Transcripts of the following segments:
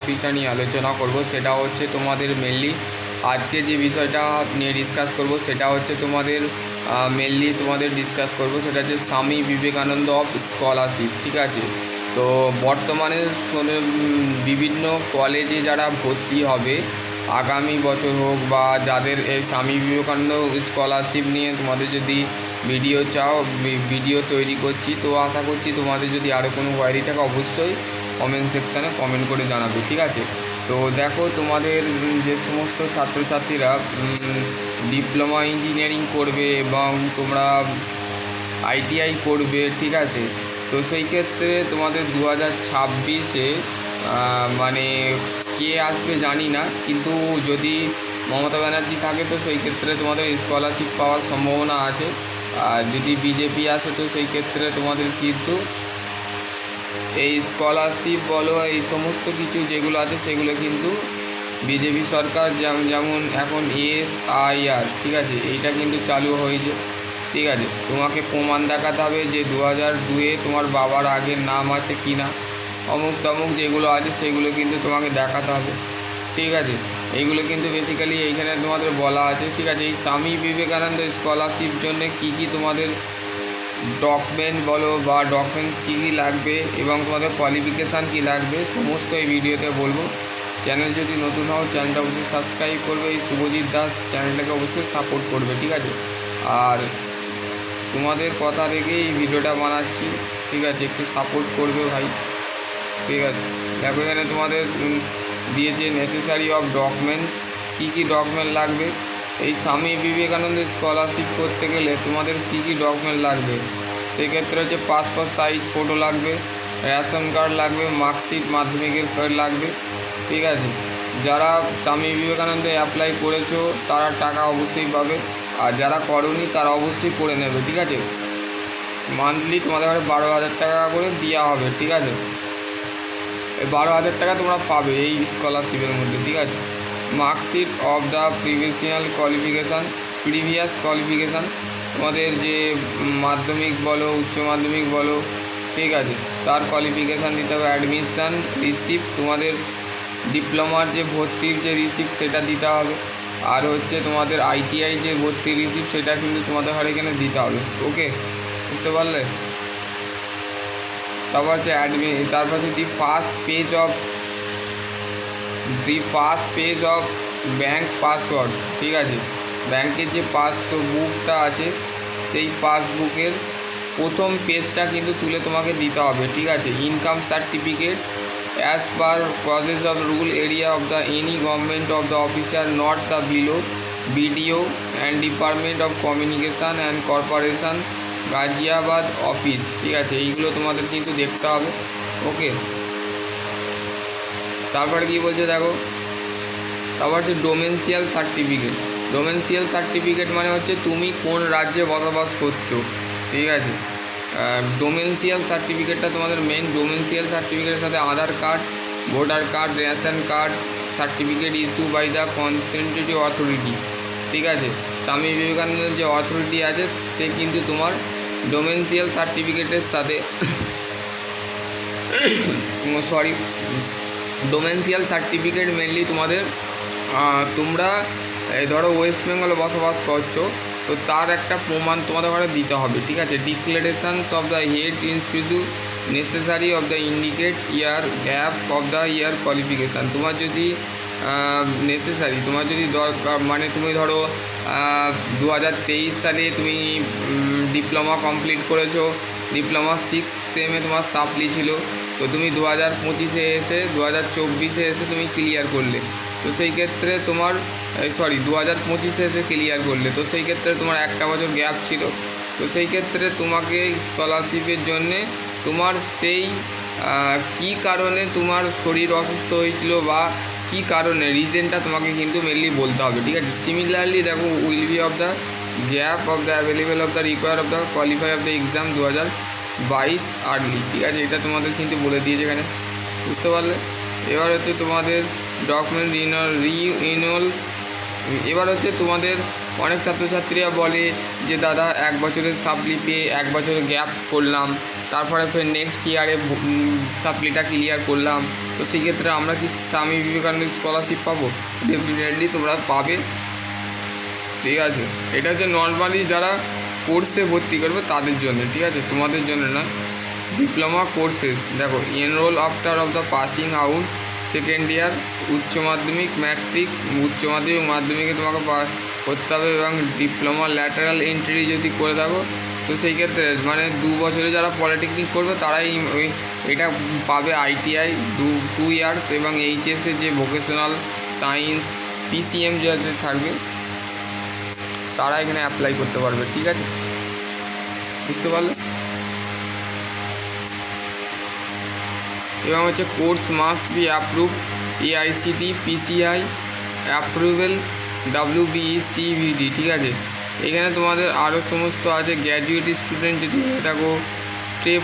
টপিকটা নিয়ে আলোচনা করব সেটা হচ্ছে তোমাদের মেনলি আজকে যে বিষয়টা নিয়ে ডিসকাস করব সেটা হচ্ছে তোমাদের মেনলি তোমাদের ডিসকাস করব সেটা হচ্ছে স্বামী বিবেকানন্দ অফ স্কলারশিপ। ঠিক আছে, তো বর্তমানে বিভিন্ন কলেজে যারা ভর্তি হবে আগামী বছর হোক বা যাদের এই স্বামী বিবেকানন্দ স্কলারশিপ নিয়ে তোমাদের যদি ভিডিও চাও, ভিডিও তৈরি করছি। তো আশা করছি তোমাদের যদি আরও কোনো কোয়ারি থাকে অবশ্যই কমেন্ট সেকশানে কমেন্ট করে জানাবে। ঠিক আছে, তো দেখো তোমাদের যে সমস্ত ছাত্রছাত্রীরা ডিপ্লোমা ইঞ্জিনিয়ারিং করবে এবং তোমরা আইটিআই করবে, ঠিক আছে, তো সেই ক্ষেত্রে তোমাদের 2026-এ মানে কে আসবে জানি না, কিন্তু যদি মমতা ব্যানার্জি থাকে তো সেই ক্ষেত্রে তোমাদের স্কলারশিপ পাওয়ার সম্ভাবনা আছে। আর যদি বিজেপি আসে তো সেই ক্ষেত্রে তোমাদের কিন্তু এই স্কলারশিপ বলো এই সমস্ত কিছু যেগুলো আছে সেগুলো কিন্তু বিজেপি সরকার যেমন এখন এসআইআর, ঠিক আছে, এইটা কিন্তু চালু হয়েছে। ঠিক আছে, তোমাকে প্রমাণ দেখাতে হবে যে 2002-এ তোমার বাবার আগের নাম আছে কি না, অমুক তমুক যেগুলো আছে সেগুলো কিন্তু তোমাকে দেখাতে হবে। ঠিক আছে, এইগুলো কিন্তু বেসিক্যালি এইখানে তোমাদের বলা আছে। ঠিক আছে, এই স্বামী বিবেকানন্দ স্কলারশিপ জন্য কী কী তোমাদের ডকুমেন্ট বলো বা ডকুমেন্টস কী কী লাগবে এবং তোমাদের কোয়ালিফিকেশান কী লাগবে সমস্ত এই ভিডিওতে বলবো। চ্যানেল যদি নতুন হও চ্যানেলটা অবশ্যই সাবস্ক্রাইব করবে, এই শুভজিৎ দাস চ্যানেলটাকে অবশ্যই সাপোর্ট করবে। ঠিক আছে, আর তোমাদের কথা রেখে এই ভিডিওটা বানাচ্ছি। ঠিক আছে, একটু সাপোর্ট করবে ভাই। ঠিক আছে, দেখো এখানে তোমাদের দিয়েছে নেসেসারি অফ ডকুমেন্টস, কী কী ডকুমেন্ট লাগবে। এই স্বামী বিবেকানন্দ স্কলারশিপ করতে গেলে তোমাদের কী কী ডকুমেন্ট লাগবে সেক্ষেত্রে হচ্ছে পাসপোর্ট সাইজ ফটো লাগবে, রেশন কার্ড লাগবে, মার্কশিট মাধ্যমিকের কার্ড লাগবে। ঠিক আছে, যারা স্বামী বিবেকানন্দে অ্যাপ্লাই করেছো তারা টাকা অবশ্যই পাবে, আর যারা করনি তারা অবশ্যই করে নেবে। ঠিক আছে, মান্থলি তোমাদের ঘরে 12,000 টাকা করে দেওয়া হবে। ঠিক আছে, এই 12,000 টাকা তোমরা পাবে এই স্কলারশিপের মধ্যে। ঠিক আছে, marksheet of the previous qualification, তোমাদের যে মাধ্যমিক বলো উচ্চ মাধ্যমিক বলো, ঠিক আছে, তার কোয়ালিফিকেশান দিতে হবে। অ্যাডমিশান রিসিপ্ট, তোমাদের ডিপ্লোমার যে ভর্তির যে রিসিপ্ট সেটা দিতে হবে। আর হচ্ছে তোমাদের আইটিআই যে ভর্তির রিসিপ্ট সেটা কিন্তু তোমাদের ঘরে এখানে দিতে হবে। ওকে, বুঝতে পারলে? তারপর হচ্ছে তারপর হচ্ছে the first page of bank password. ঠিক আছে, ব্যাংকের যে পাসবুকটা আছে সেই পাসবুকের প্রথম পেজটা কিন্তু তুলে তোমাকে দিতে হবে। ঠিক আছে, income certificate as per process of rule area of the any government of the officer not the below BDO and department of communication and corporation Ghaziabad office. ঠিক আছে, এইগুলো তোমাদের কিন্তু দেখতে হবে। ওকে, তারপরে কী বলছে দেখো, তারপর হচ্ছে ডোমেন্সিয়াল সার্টিফিকেট মানে হচ্ছে তুমি কোন রাজ্যে বসবাস করছো। ঠিক আছে, ডোমেন্সিয়াল সার্টিফিকেটটা তোমাদের মেন। ডোমেন্সিয়াল সার্টিফিকেটের সাথে Aadhaar card, voter card, ration card certificate issue by the concentrative authority. ঠিক আছে, স্বামী বিবেকানন্দের যে অথরিটি আছে সে কিন্তু তোমার ডোমেন্সিয়াল সার্টিফিকেটের সাথে ডোমেন্সিয়াল সার্টিফিকেট মেনলি তোমাদের তোমরা ধরো ওয়েস্ট বেঙ্গলে বসবাস করছো তো তার একটা প্রমাণ তোমাদের ঘরে দিতে হবে। ঠিক আছে, declarations of the head institute necessary of the indicate year gap of the year qualification. তোমার যদি নেসেসারি, তোমার যদি দরকার মানে তুমি ধরো 2023 সালে তুমি ডিপ্লোমা কমপ্লিট করেছো, ডিপ্লোমা 6 সেমে তোমার সাপ্লি ছিল, তো তুমি 2025-এ এসে 2024-এ এসে তুমি ক্লিয়ার করলে, তো সেই ক্ষেত্রে তোমার 2025-এ এসে ক্লিয়ার করলে, তো সেই ক্ষেত্রে তোমার একটা বছর গ্যাপ ছিল। তো সেই ক্ষেত্রে তোমাকে স্কলারশিপের জন্যে তোমার সেই কী কারণে তোমার শরীর অসুস্থ হয়েছিল বা কী কারণে রিজনটা তোমাকে কিন্তু মেনলি বলতে হবে। ঠিক আছে, সিমিলারলি দেখো will be of the gap of the available of the require of the qualify of the exam 2022 early. ঠিক আছে, এটা তোমাদের কিন্তু বলে দিয়েছে এখানে, বুঝতে পারলে? এবার হচ্ছে তোমাদের ডকুমেন্ট রিনিউয়াল। এবার হচ্ছে তোমাদের অনেক ছাত্রছাত্রীরা বলে যে দাদা 1 বছরের সাপ্লি পেয়ে 1 বছরের গ্যাপ করলাম, তারপরে ফের নেক্সট ইয়ারে সাপ্লিটা ক্লিয়ার করলাম, তো সেই ক্ষেত্রে আমরা কি স্বামী বিবেকানন্দ স্কলারশিপ পাবো? ডেফিনেটলি তোমরা পাবে, ঠিক আছে। এটা হচ্ছে নর্মালি যারা কোর্সে ভর্তি করবে তাদের জন্য, ঠিক আছে, তোমাদের জন্য না। ডিপ্লোমা কোর্সেস দেখো, enrol after of the passing out second year, উচ্চ মাধ্যমিক ম্যাট্রিক, উচ্চ মাধ্যমিক মাধ্যমিকে তোমাকে করতে হবে, এবং ডিপ্লোমা ল্যাটারাল এন্ট্রি যদি করে থাকো তো সেই ক্ষেত্রে মানে 2 বছরে যারা পলিটেকনিক করবে তারাই এটা পাবে। ITI 2 ইয়ার্স এবং HSে যে ভোকেশনাল সায়েন্স PCM যাদের থাকবে তারা এখানে অ্যাপ্লাই করতে পারবে, ঠিক আছে, বুঝতে পারলে। এবং হচ্ছে course must be approve AICT PCI approval WBE-CVD, ঠিক আছে। এখানে তোমাদের আরও সমস্ত আছে। গ্র্যাজুয়েট স্টুডেন্ট যদি দেখো স্টেপ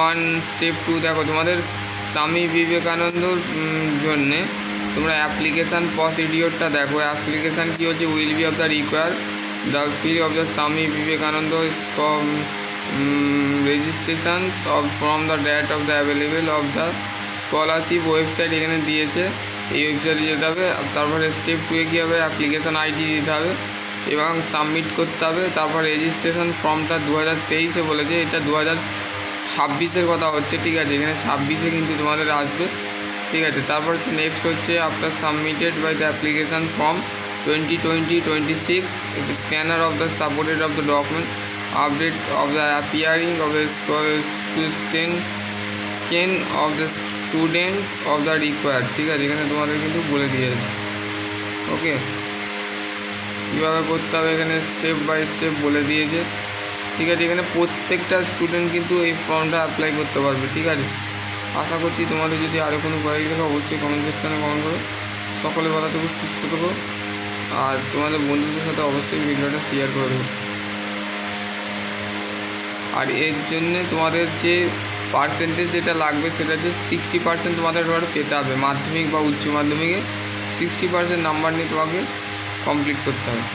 1 স্টেপ 2 দেখো তোমাদের স্বামী বিবেকানন্দর জন্যে তোমরা অ্যাপ্লিকেশান প্রসিডিওরটা দেখো। অ্যাপ্লিকেশান কী হচ্ছে, will be of the require the fee of the Swami Vivekananda registrations of from the date of the available of the scholarship website এখানে দিয়েছে, এই ওয়েবসাইটে যেতে হবে। তারপরে স্টেপ 2-এ কী হবে, অ্যাপ্লিকেশান ID দিতে হবে এবং সাবমিট করতে হবে। তারপর রেজিস্ট্রেশন ফর্মটা 2023-এ বলেছে, এটা 2026-এর কথা হচ্ছে, ঠিক আছে, এখানে 26-এ কিন্তু তোমাদের আসবে, ঠিক আছে। তারপর হচ্ছে নেক্সট হচ্ছে after submitted by the application form 2020-26 scanner of the supported of the document update of the appearing of the scan of the student of the required, ঠিক আছে, এখানে তোমাদের কিন্তু বলে দিয়েছে, ওকে, কীভাবে করতে হবে এখানে স্টেপ বাই স্টেপ বলে দিয়েছে, ঠিক আছে। এখানে প্রত্যেকটা স্টুডেন্ট কিন্তু এই ফর্মটা অ্যাপ্লাই করতে পারবে, ঠিক আছে। আশা করছি তোমাদের যদি আরও কোনো কোয়ারি থাকে অবশ্যই কমেন্ট সেকশানে কমেন্ট করো। সকলে ভালো থেকো, সুস্থ থেকো, আর তোমাদের বন্ধুদের সাথে অবশ্যই ভিডিওটা শেয়ার করে দেবো। আর এর জন্যে তোমাদের যে পার্সেন্টেজ যেটা লাগবে সেটা হচ্ছে 60% তোমাদের পেতে হবে। মাধ্যমিক বা উচ্চ মাধ্যমিকে 60% নাম্বার নিয়ে তোমাকে কমপ্লিট করতে হবে।